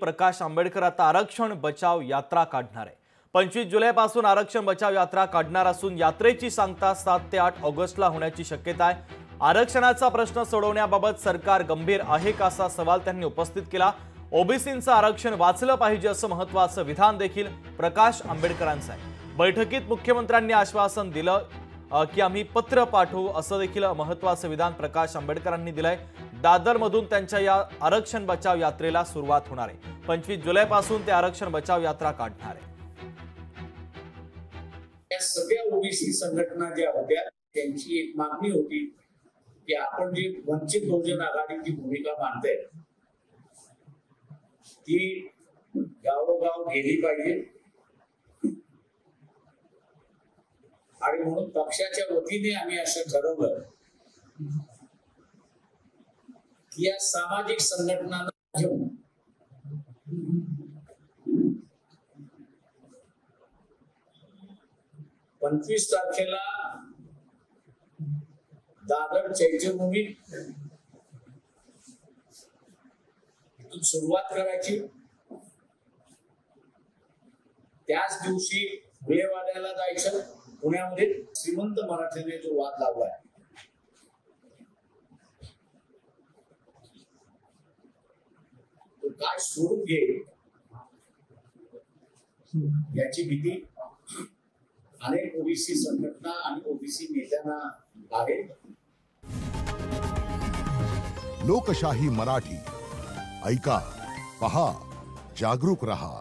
प्रकाश आंबेडकर आता आरक्षण बचाव यात्रा काढणार आहे। 25 जुलैपासून आरक्षण बचाव यात्रा काढणार असून यात्रेची सांगता 7 ते 8 ऑगस्टला होण्याची शक्यता आहे। आरक्षणाचा प्रश्न सोडवण्याबाबत सरकार गंभीर आहे का असा सवाल त्यांनी उपस्थित केला। ओबीसींचं आरक्षण वाचलं पाहिजे असं महत्त्वाचं विधान देखील प्रकाश आंबेडकरांचं आहे। बैठकीत मुख्यमंत्र्यांनी आश्वासन दिलं की आम्ही पत्र पाठवू असं देखील महत्त्वाचं विधान प्रकाश आंबेडकरांनी दिलंय। दादरमधून त्यांच्या या आरक्षण बचाव यात्रेला सुरुवात होणार आहे। 25 जुलैपासून ते आरक्षण बचाव यात्रा काढणार आहे। या सगळ्या ओबीसी संघटना ज्या होत्या त्यांची एक मागणी होती की आपण जी वंचित बहुजन आघाडीची भूमिका मांडते ती गावोगाव गेली पाहिजे आणि म्हणून पक्षाच्या वतीने आम्ही असं ठरवलं की या सामाजिक संघटनांना घेऊन पंचवीस तारखेला दादर चैत्यभूमी इथून सुरुवात करायची। त्याच दिवशी वेळवाड्याला जायचं। पुण्यामध्ये श्रीमंत मराठीने जो वाद लावलाय तो काय स्वरूप घेईल याची भीती अनेक ओबीसी संघटना आणि ओबीसी नेत्यांना आहे। लोकशाही मराठी ऐका, पहा, जागरूक रहा।